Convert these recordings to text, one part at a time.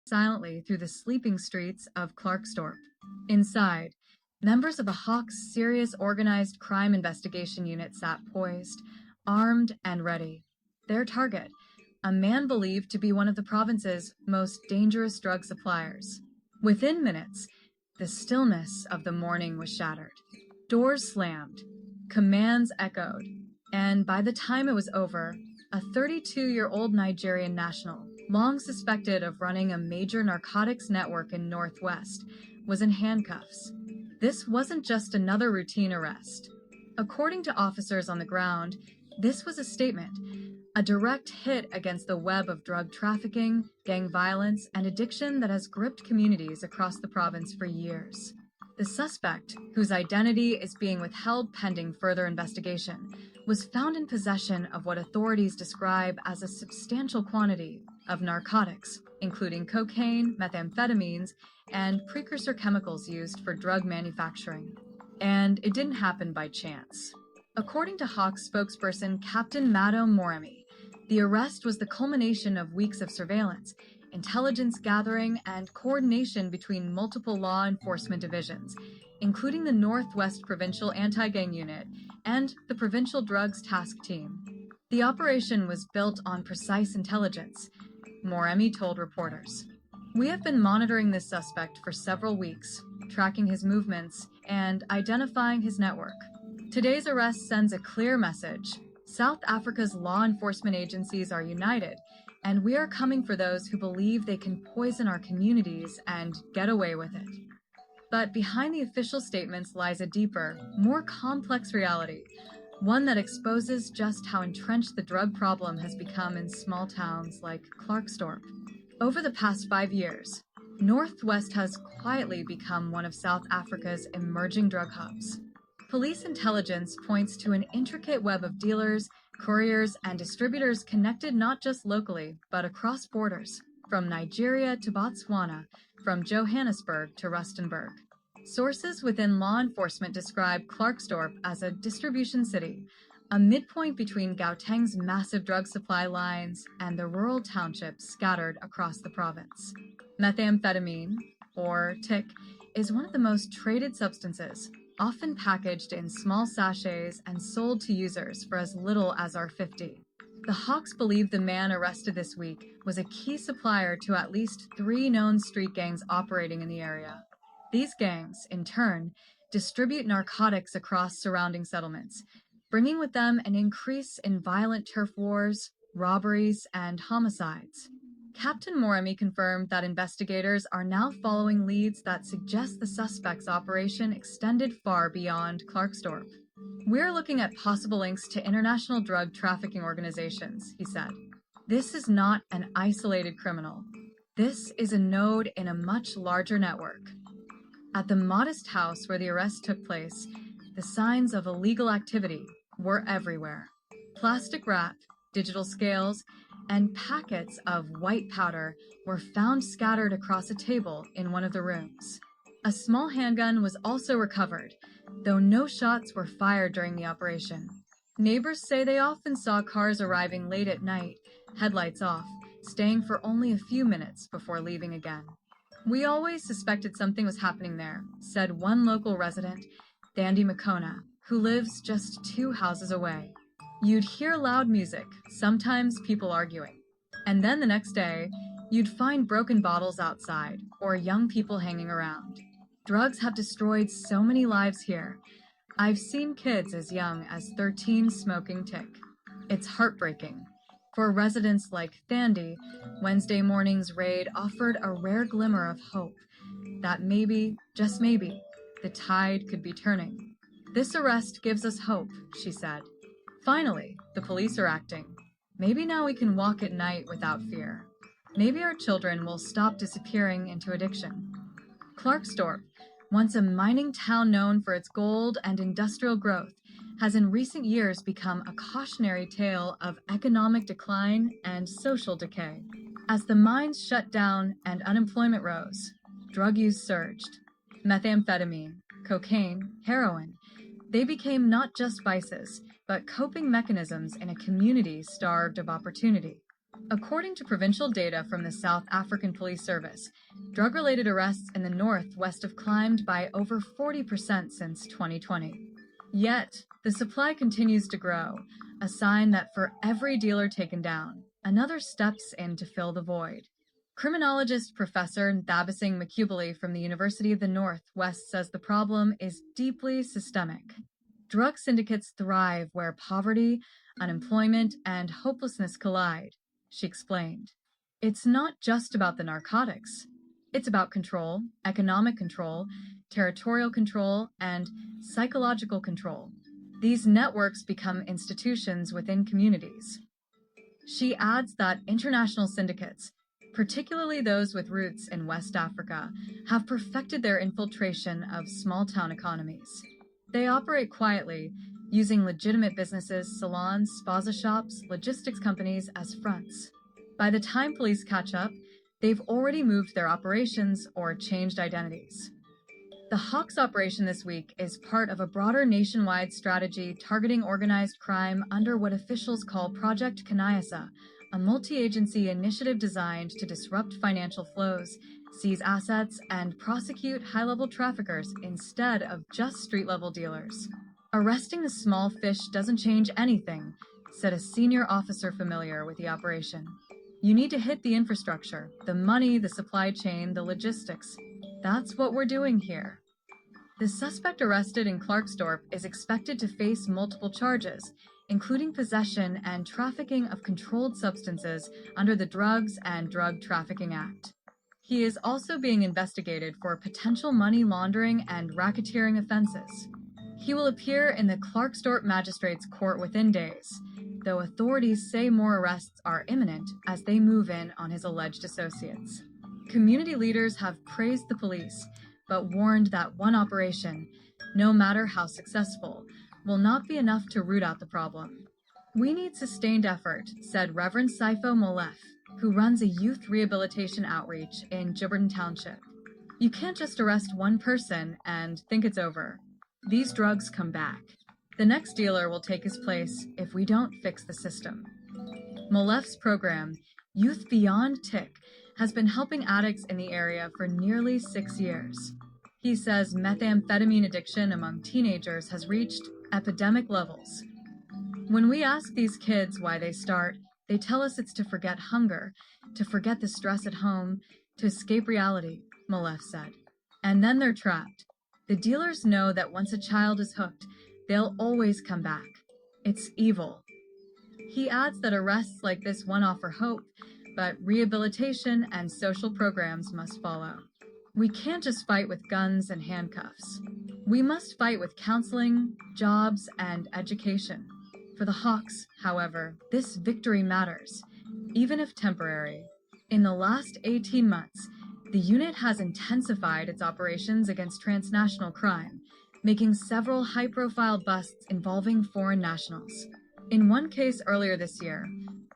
silently through the sleeping streets of Clarkstorp. Inside, members of the Hawks' serious organized crime investigation unit sat poised, armed and ready. Their target, a man believed to be one of the province's most dangerous drug suppliers. Within minutes, the stillness of the morning was shattered. Doors slammed, commands echoed, and by the time it was over, a 32-year-old Nigerian national, long suspected of running a major narcotics network in Northwest, was in handcuffs. This wasn't just another routine arrest. According to officers on the ground, this was a statement, a direct hit against the web of drug trafficking, gang violence, and addiction that has gripped communities across the province for years. The suspect, whose identity is being withheld pending further investigation, was found in possession of what authorities describe as a substantial quantity of narcotics, including cocaine, methamphetamines, and precursor chemicals used for drug manufacturing. And it didn't happen by chance. According to Hawks spokesperson Captain Mado Moremi, the arrest was the culmination of weeks of surveillance, intelligence gathering, and coordination between multiple law enforcement divisions, including the Northwest Provincial Anti-Gang Unit and the Provincial Drugs Task Team. The operation was built on precise intelligence, Moremi told reporters. We have been monitoring this suspect for several weeks, tracking his movements and identifying his network. Today's arrest sends a clear message. South Africa's law enforcement agencies are united, and we are coming for those who believe they can poison our communities and get away with it. But behind the official statements lies a deeper, more complex reality, one that exposes just how entrenched the drug problem has become in small towns like Clarkstorp. Over the past 5 years, Northwest has quietly become one of South Africa's emerging drug hubs. Police intelligence points to an intricate web of dealers, couriers, and distributors connected not just locally, but across borders, from Nigeria to Botswana, from Johannesburg to Rustenburg. Sources within law enforcement describe Clarkstorp as a distribution city, a midpoint between Gauteng's massive drug supply lines and the rural townships scattered across the province. Methamphetamine, or TIC, is one of the most traded substances, often packaged in small sachets and sold to users for as little as R50. The Hawks believe the man arrested this week was a key supplier to at least 3 known street gangs operating in the area. These gangs, in turn, distribute narcotics across surrounding settlements, bringing with them an increase in violent turf wars, robberies, and homicides. Captain Moremi confirmed that investigators are now following leads that suggest the suspect's operation extended far beyond Clarkstorp. We're looking at possible links to international drug trafficking organizations, he said. This is not an isolated criminal. This is a node in a much larger network. At the modest house where the arrest took place, the signs of illegal activity were everywhere. Plastic wrap, digital scales, and packets of white powder were found scattered across a table in one of the rooms. A small handgun was also recovered, though no shots were fired during the operation. Neighbors say they often saw cars arriving late at night, headlights off, staying for only a few minutes before leaving again. We always suspected something was happening there, said one local resident, Dandy Makona, who lives just 2 houses away. You'd hear loud music, sometimes people arguing. And then the next day, you'd find broken bottles outside, or young people hanging around. Drugs have destroyed so many lives here. I've seen kids as young as 13 smoking TIC. It's heartbreaking. For residents like Thandy, Wednesday morning's raid offered a rare glimmer of hope that maybe, just maybe, the tide could be turning. This arrest gives us hope, she said. Finally, the police are acting. Maybe now we can walk at night without fear. Maybe our children will stop disappearing into addiction. Clarkstorp, once a mining town known for its gold and industrial growth, has in recent years become a cautionary tale of economic decline and social decay. As the mines shut down and unemployment rose, drug use surged. Methamphetamine, cocaine, heroin, they became not just vices, but coping mechanisms in a community starved of opportunity. According to provincial data from the South African Police Service, drug-related arrests in the northwest have climbed by over 40% since 2020. Yet, the supply continues to grow, a sign that for every dealer taken down, another steps in to fill the void. Criminologist Professor Nthabising Mkubeli from the University of the Northwest says the problem is deeply systemic. Drug syndicates thrive where poverty, unemployment, and hopelessness collide, she explained. It's not just about the narcotics. It's about control, economic control, territorial control, and psychological control. These networks become institutions within communities. She adds that international syndicates, particularly those with roots in West Africa, have perfected their infiltration of small-town economies. They operate quietly, using legitimate businesses, salons, spa shops, logistics companies as fronts. By the time police catch up, they've already moved their operations or changed identities. The Hawks operation this week is part of a broader nationwide strategy targeting organized crime under what officials call Project Kanayasa, a multi-agency initiative designed to disrupt financial flows, seize assets, and prosecute high-level traffickers instead of just street-level dealers. Arresting the small fish doesn't change anything, said a senior officer familiar with the operation. You need to hit the infrastructure, the money, the supply chain, the logistics. That's what we're doing here. The suspect arrested in Klerksdorp is expected to face multiple charges, including possession and trafficking of controlled substances under the Drugs and Drug Trafficking Act. He is also being investigated for potential money laundering and racketeering offenses. He will appear in the Klerksdorp Magistrates Court within days, though authorities say more arrests are imminent as they move in on his alleged associates. Community leaders have praised the police, but warned that one operation, no matter how successful, will not be enough to root out the problem. We need sustained effort, said Reverend Saifo Molef, who runs a youth rehabilitation outreach in Judgement Township. You can't just arrest one person and think it's over. These drugs come back. The next dealer will take his place if we don't fix the system. Molef's program, Youth Beyond Tick, has been helping addicts in the area for nearly 6 years. He says methamphetamine addiction among teenagers has reached epidemic levels. When we ask these kids why they start, they tell us it's to forget hunger, to forget the stress at home, to escape reality, Molef said. And then they're trapped. The dealers know that once a child is hooked, they'll always come back. It's evil. He adds that arrests like this won't offer hope, but rehabilitation and social programs must follow. We can't just fight with guns and handcuffs. We must fight with counseling, jobs, and education. For the Hawks, however, this victory matters, even if temporary. In the last 18 months, the unit has intensified its operations against transnational crime, making several high-profile busts involving foreign nationals. In one case earlier this year,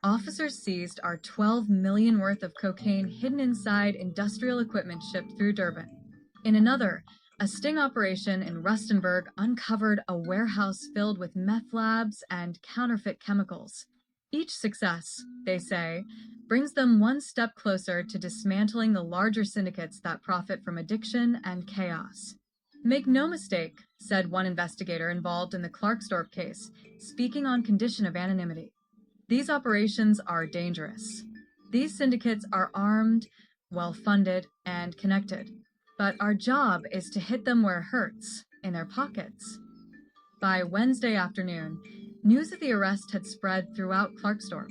officers seized our $12 million worth of cocaine hidden inside industrial equipment shipped through Durban. In another, a sting operation in Rustenburg uncovered a warehouse filled with meth labs and counterfeit chemicals. Each success, they say, brings them one step closer to dismantling the larger syndicates that profit from addiction and chaos. Make no mistake, said one investigator involved in the Klerksdorp case, speaking on condition of anonymity. These operations are dangerous. These syndicates are armed, well-funded, and connected. But our job is to hit them where it hurts, in their pockets. By Wednesday afternoon, news of the arrest had spread throughout Klerksdorp.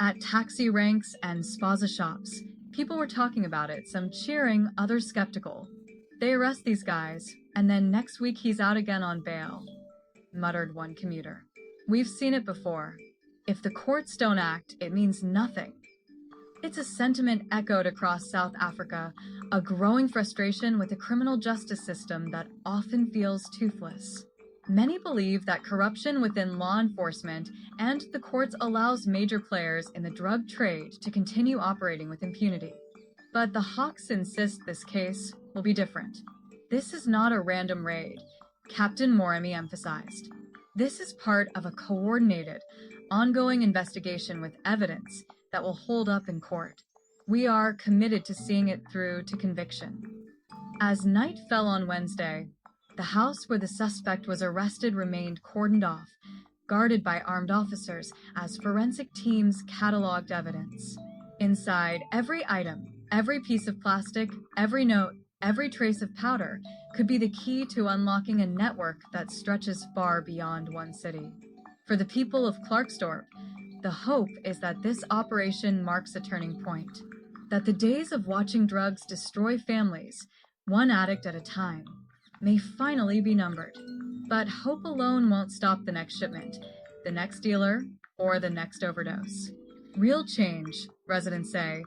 At taxi ranks and spaza shops, people were talking about it, some cheering, others skeptical. They arrest these guys, and then next week he's out again on bail, muttered one commuter. We've seen it before. If the courts don't act, it means nothing. It's a sentiment echoed across South Africa, a growing frustration with the criminal justice system that often feels toothless. Many believe that corruption within law enforcement and the courts allows major players in the drug trade to continue operating with impunity. But the Hawks insist this case will be different. This is not a random raid, Captain Moremi emphasized. This is part of a coordinated, ongoing investigation with evidence, that will hold up in court. We are committed to seeing it through to conviction. As night fell on Wednesday, the house where the suspect was arrested remained cordoned off, guarded by armed officers as forensic teams cataloged evidence. Inside, every item, every piece of plastic, every note, every trace of powder could be the key to unlocking a network that stretches far beyond one city. For the people of Clarksdorp, the hope is that this operation marks a turning point, that the days of watching drugs destroy families, one addict at a time, may finally be numbered. But hope alone won't stop the next shipment, the next dealer, or the next overdose. Real change, residents say,